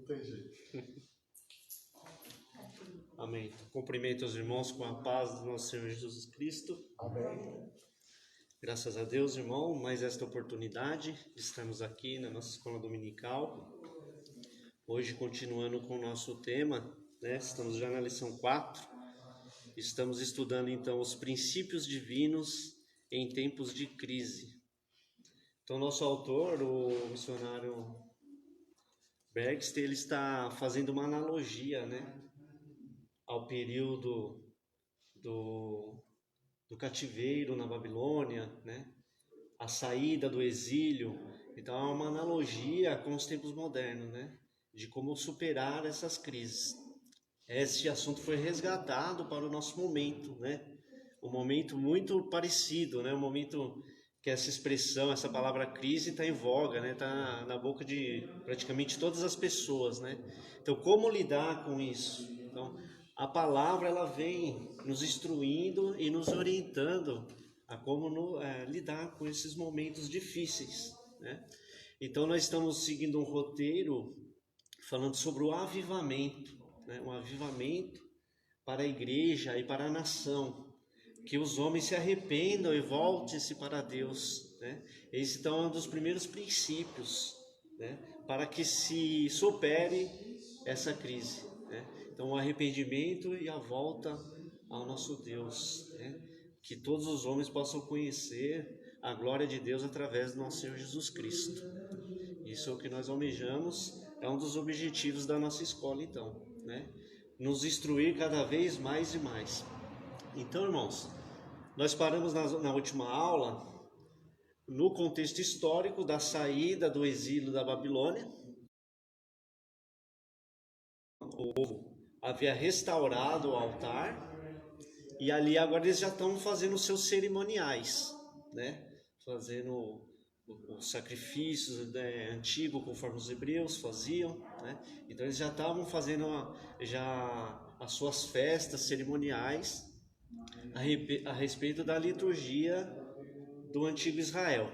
tem jeito. Amém. Cumprimento os irmãos com a paz do nosso Senhor Jesus Cristo. Amém. Graças a Deus, irmão, mais esta oportunidade de estarmos aqui na nossa escola dominical. Hoje, continuando com o nosso tema, né? Estamos já na lição 4. Estamos estudando, então, os princípios divinos em tempos de crise. Então, nosso autor, o missionário Bergst, ele está fazendo uma analogia, né, ao período do cativeiro na Babilônia, né, a saída do exílio. Então, é uma analogia com os tempos modernos, né, de como superar essas crises. Este assunto foi resgatado para o nosso momento, né, um momento muito parecido, né, um momento que essa expressão, essa palavra crise está em voga, né? Está na boca de praticamente todas as pessoas, né? Então, como lidar com isso? Então, a palavra ela vem nos instruindo e nos orientando a como lidar com esses momentos difíceis, né? Então, nós estamos seguindo um roteiro falando sobre o avivamento, né? Um avivamento para a igreja e para a nação. Que os homens se arrependam e voltem-se para Deus, né? Esse então é um dos primeiros princípios, né, para que se supere essa crise, né? Então o arrependimento e a volta ao nosso Deus, né? Que todos os homens possam conhecer a glória de Deus através do nosso Senhor Jesus Cristo. Isso é o que nós almejamos, é um dos objetivos da nossa escola então, né? Nos instruir cada vez mais e mais. Então, irmãos, nós paramos na última aula no contexto histórico da saída do exílio da Babilônia. O povo havia restaurado o altar e ali agora eles já estão fazendo seus cerimoniais, né? Fazendo os sacrifícios, né, antigos, conforme os hebreus faziam, né? Então eles já estavam fazendo as suas festas cerimoniais a respeito da liturgia do antigo Israel.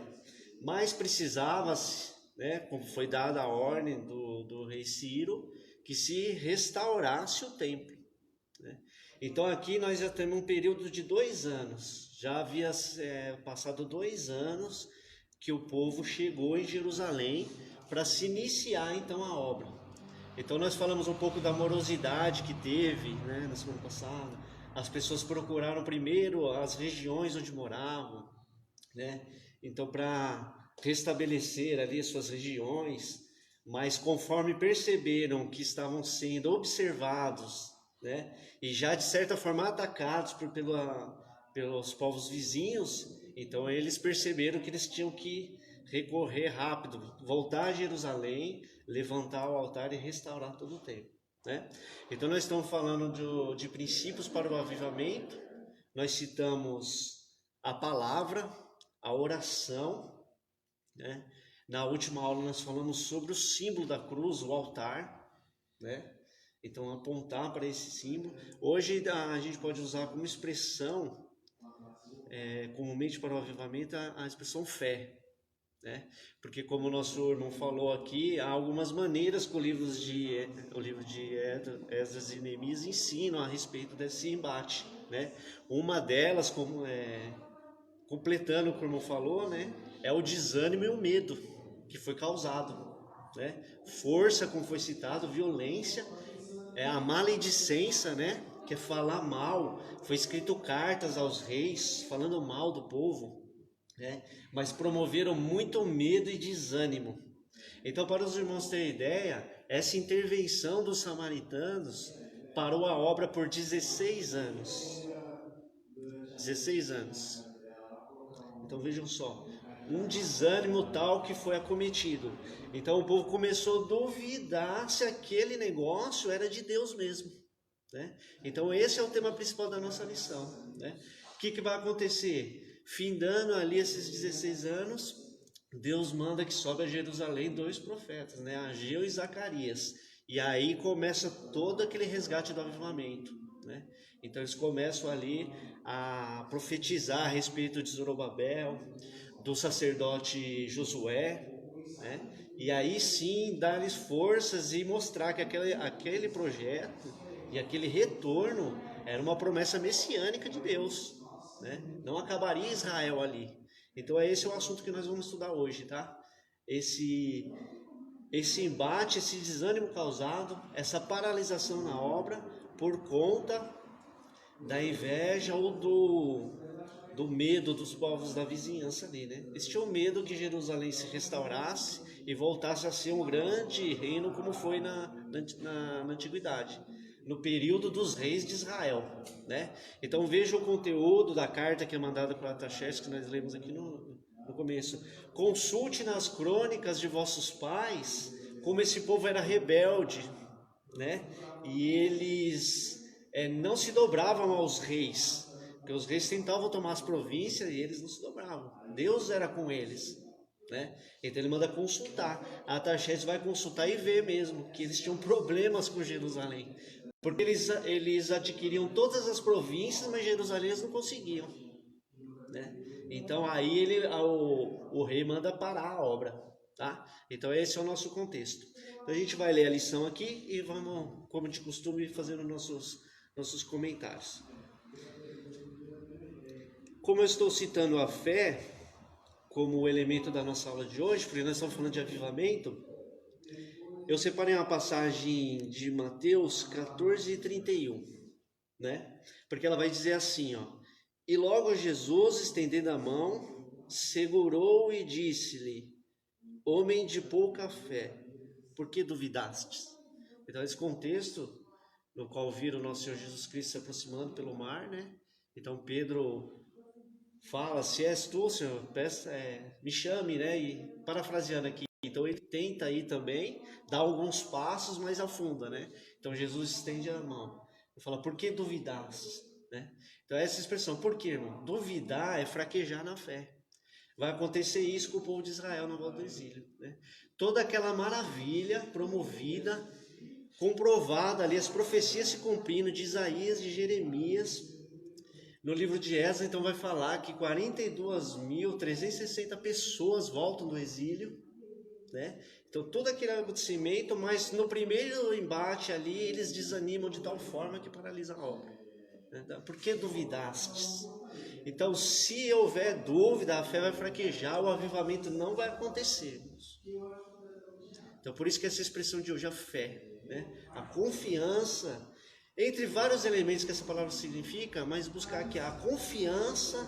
Mas precisava-se, né, como foi dada a ordem do rei Ciro, que se restaurasse o templo, né? Então aqui nós já temos um período de 2 anos. Já havia passado 2 anos que o povo chegou em Jerusalém para se iniciar então a obra. Então nós falamos um pouco da morosidade que teve, né, na semana passada. As pessoas procuraram primeiro as regiões onde moravam, né? Então, para restabelecer ali as suas regiões, mas conforme perceberam que estavam sendo observados, né, e já de certa forma atacados pelos povos vizinhos, então eles perceberam que eles tinham que recorrer rápido, voltar a Jerusalém, levantar o altar e restaurar todo o templo, né? Então nós estamos falando de princípios para o avivamento. Nós citamos a palavra, a oração, né? Na última aula nós falamos sobre o símbolo da cruz, o altar, né? Então apontar para esse símbolo. Hoje a gente pode usar como expressão, comumente para o avivamento, a expressão fé, né? Porque como o nosso irmão falou aqui, há algumas maneiras que o livro de Esdras e Neemias ensinam a respeito desse embate, né? Uma delas, completando o que o irmão falou, né, é o desânimo e o medo que foi causado, né? Força, como foi citado, violência, a maledicência, né, que é falar mal. Foi escrito cartas aos reis falando mal do povo, né? Mas promoveram muito medo e desânimo. Então, para os irmãos terem ideia, essa intervenção dos samaritanos parou a obra por 16 anos. 16 anos. Então vejam só, um desânimo tal que foi acometido. Então o povo começou a duvidar se aquele negócio era de Deus mesmo, né? Então esse é o tema principal da nossa lição, né? O que vai acontecer? Findando ali esses 16 anos, Deus manda que sobe a Jerusalém 2 profetas, né? Ageu e Zacarias. E aí começa todo aquele resgate do avivamento, né? Então eles começam ali a profetizar a respeito de Zorobabel, do sacerdote Josué, né? e aí sim dar-lhes forças e mostrar que aquele projeto e aquele retorno era uma promessa messiânica de Deus, né? Não acabaria Israel ali. Então esse é o assunto que nós vamos estudar hoje, tá? Esse embate, esse desânimo causado, essa paralisação na obra por conta da inveja ou do medo dos povos da vizinhança ali, né? Eles tinham medo que Jerusalém se restaurasse e voltasse a ser um grande reino como foi na antiguidade, no período dos reis de Israel, né? Então veja o conteúdo da carta que é mandada para Artaxerxes, que nós lemos aqui no começo. Consulte nas crônicas de vossos pais como esse povo era rebelde, né? E eles não se dobravam aos reis, porque os reis tentavam tomar as províncias e eles não se dobravam. Deus era com eles, né? Então ele manda consultar. A Artaxerxes vai consultar e ver mesmo que eles tinham problemas com Jerusalém, porque eles adquiriam todas as províncias, mas Jerusalém eles não conseguiam, né? Então aí o rei manda parar a obra, tá? Então esse é o nosso contexto. Então a gente vai ler a lição aqui e vamos, como de costume, fazendo nossos comentários. Como eu estou citando a fé como elemento da nossa aula de hoje, porque nós estamos falando de avivamento, eu separei uma passagem de Mateus 14:31, né? Porque ela vai dizer assim, ó: e logo Jesus, estendendo a mão, segurou e disse-lhe: homem de pouca fé, por que duvidastes? Então esse contexto no qual viram o nosso Senhor Jesus Cristo se aproximando pelo mar, né? Então Pedro fala: se és tu, Senhor, peça, me chame, né? E parafraseando aqui, então ele tenta aí também dar alguns passos, mas afunda, né? Então Jesus estende a mão e fala: por que duvidastes? Né? Então essa expressão, por que, irmão? Duvidar é fraquejar na fé. Vai acontecer isso com o povo de Israel na volta do exílio, né? Toda aquela maravilha promovida, comprovada ali, as profecias se cumprindo de Isaías, de Jeremias. No livro de Esdras, então, vai falar que 42.360 pessoas voltam do exílio, né? Então, todo aquele acontecimento, mas no primeiro embate ali, eles desanimam de tal forma que paralisa a obra. Por que duvidastes? Então, se houver dúvida, a fé vai fraquejar, o avivamento não vai acontecer. Então, por isso que essa expressão de hoje, a fé, né? A confiança, entre vários elementos que essa palavra significa, mas buscar aqui a confiança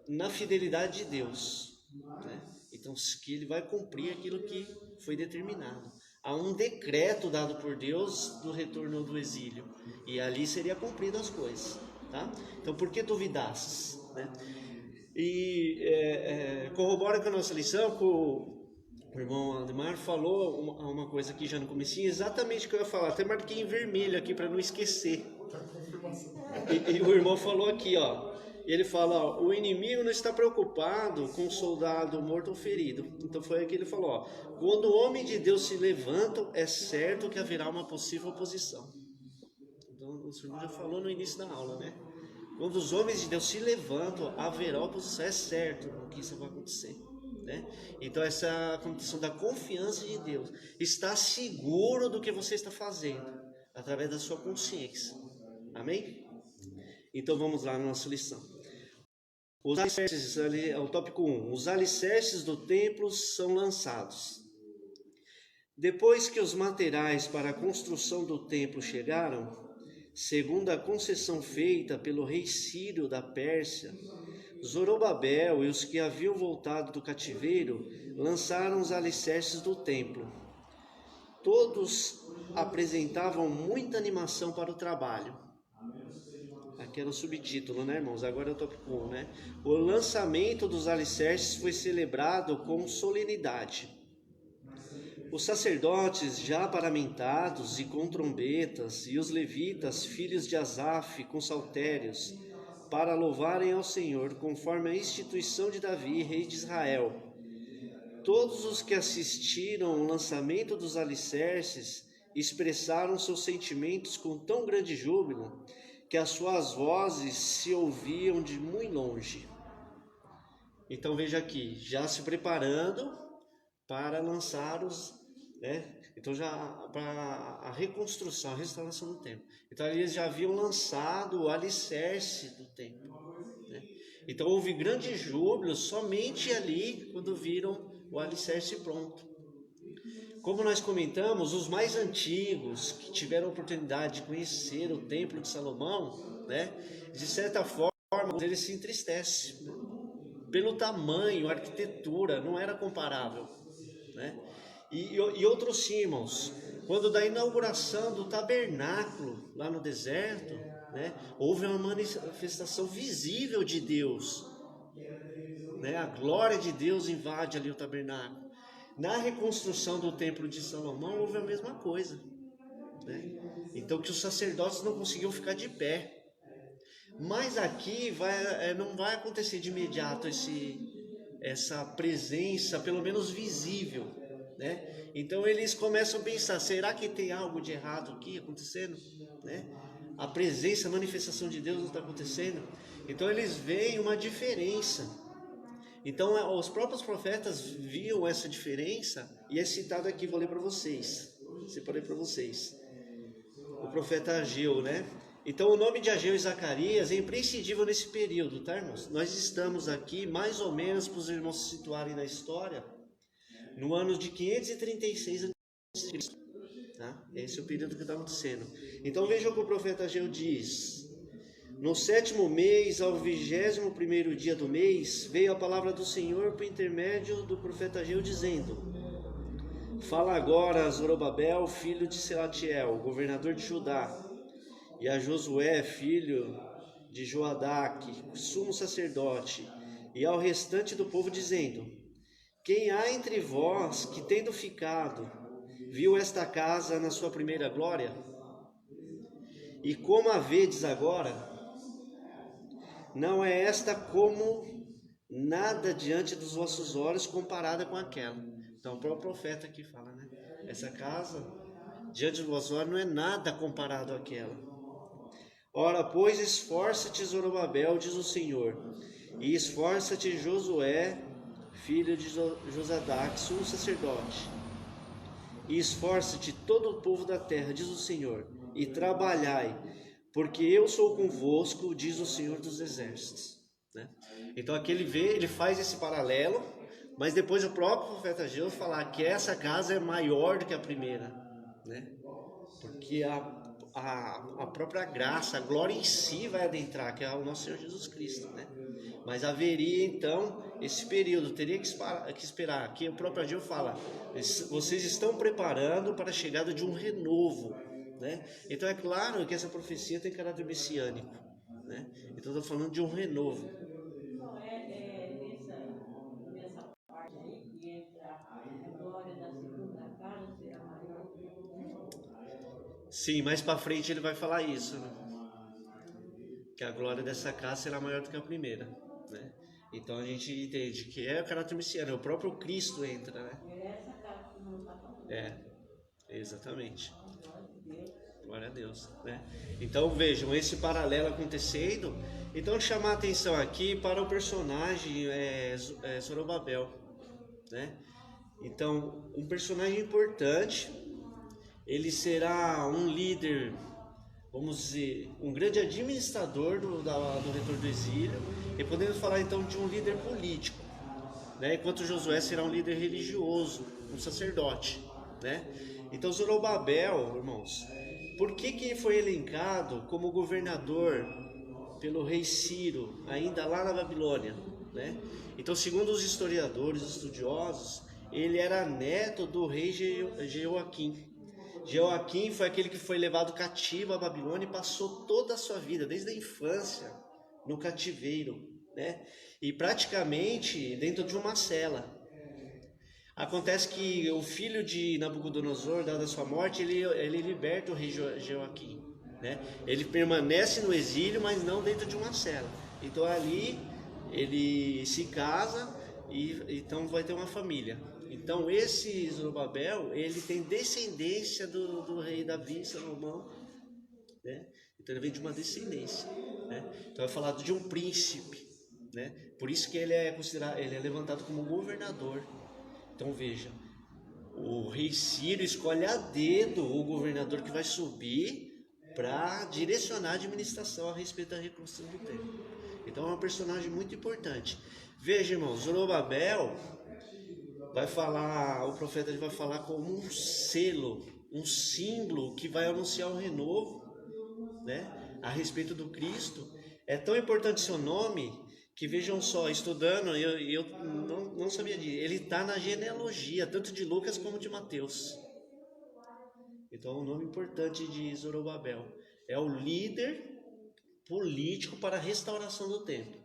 na fidelidade de Deus, né? Então, que ele vai cumprir aquilo que foi determinado. Há um decreto dado por Deus do retorno do exílio, e ali seria cumprido as coisas, tá? Então, por que duvidasses, né? E corrobora com a nossa lição, com o irmão Aldemar falou uma coisa aqui já no comecinho, exatamente o que eu ia falar, até marquei em vermelho aqui para não esquecer. E o irmão falou aqui, ó, ele fala, ó, o inimigo não está preocupado com o soldado morto ou ferido. Então foi aqui que ele falou, ó, quando o homem de Deus se levanta, é certo que haverá uma possível oposição. Então o senhor já falou no início da aula, né? Quando os homens de Deus se levantam, haverá oposição, é certo que isso vai acontecer, né? Então essa condição da confiança de Deus, está seguro do que você está fazendo, através da sua consciência, amém? Então vamos lá na nossa lição. Os alicerces, ali, o tópico 1, os alicerces do templo são lançados. Depois que os materiais para a construção do templo chegaram, segundo a concessão feita pelo rei Sírio da Pérsia, Zorobabel e os que haviam voltado do cativeiro lançaram os alicerces do templo. Todos apresentavam muita animação para o trabalho. Aqui era o subtítulo, né, irmãos? Agora é o tópico 1, né? O lançamento dos alicerces foi celebrado com solenidade. Os sacerdotes já paramentados e com trombetas, e os levitas, filhos de Asaf, com saltérios, para louvarem ao Senhor, conforme a instituição de Davi, rei de Israel. Todos os que assistiram ao lançamento dos alicerces expressaram seus sentimentos com tão grande júbilo que as suas vozes se ouviam de muito longe. Então veja aqui, já se preparando para lançar os, né? Então já para a reconstrução, a restauração do templo. Então eles já haviam lançado o alicerce do templo, né? Então houve grande júbilo somente ali quando viram o alicerce pronto. Como nós comentamos, os mais antigos que tiveram a oportunidade de conhecer o templo de Salomão, né? De certa forma eles se entristecem, né? Pelo tamanho, a arquitetura não era comparável, né? E outros sim, irmãos, quando da inauguração do tabernáculo lá no deserto, né, houve uma manifestação visível de Deus, né? A glória de Deus invade ali o tabernáculo. Na reconstrução do templo de Salomão houve a mesma coisa, né? Então que os sacerdotes não conseguiam ficar de pé. Mas aqui não vai acontecer de imediato essa presença, pelo menos visível, né? Então eles começam a pensar: será que tem algo de errado aqui acontecendo, né? A presença, a manifestação de Deus não está acontecendo. Então eles veem uma diferença. Então os próprios profetas viam essa diferença, e é citado aqui, vou ler para vocês. Separei para vocês. O profeta Ageu, né? Então o nome de Ageu e Zacarias é imprescindível nesse período, tá, irmãos? Nós estamos aqui mais ou menos, para os irmãos se situarem na história, no ano de 536 a.C., tá? Esse é o período que está acontecendo. Então vejam o que o profeta Ageu diz: no 7º mês, ao 21º dia do mês, veio a palavra do Senhor por intermédio do profeta Ageu, dizendo: fala agora a Zorobabel, filho de Selatiel, governador de Judá, e a Josué, filho de Joadaque, sumo sacerdote, e ao restante do povo, dizendo: quem há entre vós que, tendo ficado, viu esta casa na sua primeira glória? E como a vedes agora, não é esta como nada diante dos vossos olhos comparada com aquela. Então o próprio profeta aqui fala, né? Essa casa diante dos vossos olhos não é nada comparado àquela. Ora, pois, esforça-te, Zorobabel, diz o Senhor, e esforça-te, Josué, filho de Josadaque, sumo sacerdote, e esforça-te todo o povo da terra, diz o Senhor, e trabalhai, porque eu sou convosco, diz o Senhor dos exércitos, né? Então aqui ele faz esse paralelo, mas depois o próprio profeta Ageu falar que essa casa é maior do que a primeira, né? Porque a própria graça, a glória em si vai adentrar, que é o nosso Senhor Jesus Cristo, né? Mas haveria então esse período, teria que esperar, que o próprio Ageu fala: vocês estão preparando para a chegada de um renovo, né? Então é claro que essa profecia tem caráter messiânico, né? Então estou falando de um renovo. Não, nessa parte aí que entra a glória da segunda casa será maior do que a primeira. Sim, mais para frente ele vai falar isso, né? Que a glória dessa casa será maior do que a primeira, né? Então a gente entende que é o caráter messiânico, o próprio Cristo entra, né? É essa casa que não está falando. É, exatamente. Glória de Deus. Glória a Deus, né? Então vejam esse paralelo acontecendo. Então chamar a atenção aqui para o personagem Zorobabel, né? Então um personagem importante. Ele será um líder, vamos dizer, um grande administrador do retorno do exílio, e podemos falar então de um líder político, né? Enquanto Josué será um líder religioso, um sacerdote, né? Então Zorobabel, irmãos, por que foi elencado como governador pelo rei Ciro, ainda lá na Babilônia, né? Então, segundo os historiadores, estudiosos, ele era neto do rei Jeoaquim. Jeoaquim foi aquele que foi levado cativo à Babilônia e passou toda a sua vida, desde a infância, no cativeiro, né? E praticamente dentro de uma cela. Acontece que o filho de Nabucodonosor, dada a sua morte, ele liberta o rei Jeoaquim, né? Ele permanece no exílio, mas não dentro de uma cela. Então ali ele se casa e então vai ter uma família. Então esse Zorobabel, ele tem descendência do rei Davi, Salomão, né? Então ele vem de uma descendência, né? Então é falado de um príncipe, né? Por isso que ele é considerado, ele é levantado como governador. Então veja, o rei Ciro escolhe a dedo o governador que vai subir para direcionar a administração a respeito da reconstrução do templo. Então é um personagem muito importante. Veja, irmãos, Zorobabel vai falar, o profeta ele vai falar como um selo, um símbolo que vai anunciar o renovo, né, a respeito do Cristo. É tão importante seu nome que, vejam só, estudando, eu não sabia disso, ele está na genealogia, tanto de Lucas como de Mateus. Então, um nome importante de Zorobabel. É o líder político para a restauração do templo.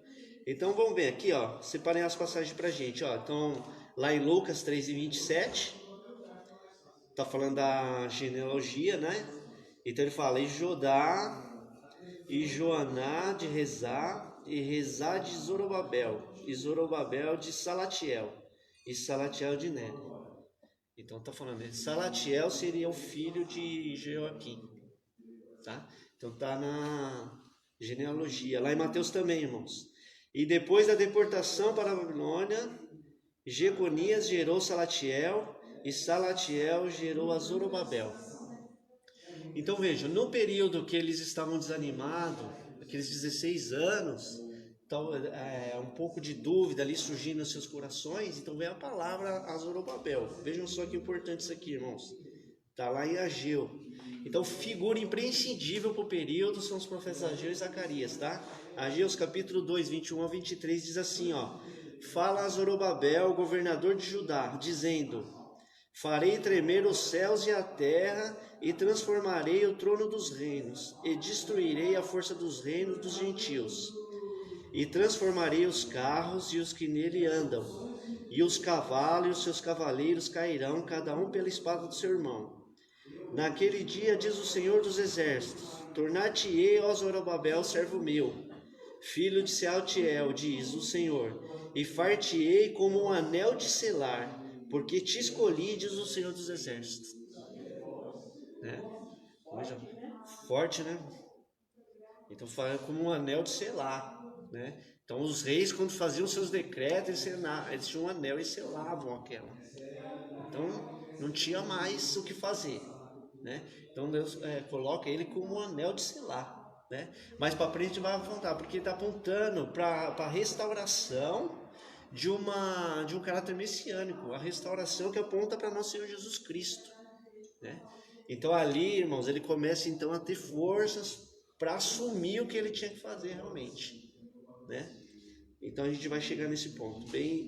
Então, vamos ver aqui, ó, separem as passagens para a gente. Ó. Então, lá em Lucas 3:27, está falando da genealogia, né? Então, ele fala, e Jodá, e Joaná de Rezá, e Rezá de Zorobabel, e Zorobabel de Salatiel, e Salatiel de Neri. Então tá falando, Salatiel seria o filho de Joaquim, tá? Então tá na genealogia, lá em Mateus também, irmãos. E depois da deportação para a Babilônia, Jeconias gerou Salatiel, e Salatiel gerou a Zorobabel. Então vejam, no período que eles estavam desanimados, aqueles 16 anos, então, um pouco de dúvida ali surgindo nos seus corações, então vem a palavra a Zorobabel. Vejam só que importante isso aqui, irmãos. Está lá em Ageu. Então, figura imprescindível para o período são os profetas Ageu e Zacarias, tá? Ageu, capítulo 2, 21 a 23, diz assim, ó. Fala a Zorobabel, governador de Judá, dizendo, farei tremer os céus e a terra, e transformarei o trono dos reinos, e destruirei a força dos reinos dos gentios. E transformarei os carros e os que nele andam, e os cavalos e os seus cavaleiros cairão, cada um pela espada do seu irmão. Naquele dia, diz o Senhor dos Exércitos, tornar-te-ei, ó Zorobabel, servo meu, filho de Sealtiel, diz o Senhor, e far-te-ei como um anel de selar, porque te escolhi, diz o Senhor dos Exércitos. Né? Coisa forte, né? Então fala como um anel de selar, né? Então os reis, quando faziam seus decretos, eles tinham um anel e selavam aquela. Então não tinha mais o que fazer, né? Então Deus coloca ele como um anel de selar, né? Mas para frente vai apontar, porque ele está apontando para a restauração de um caráter messiânico, a restauração que aponta para nosso Senhor Jesus Cristo, né? Então ali, irmãos, ele começa então a ter forças para assumir o que ele tinha que fazer realmente, né? Então a gente vai chegar nesse ponto bem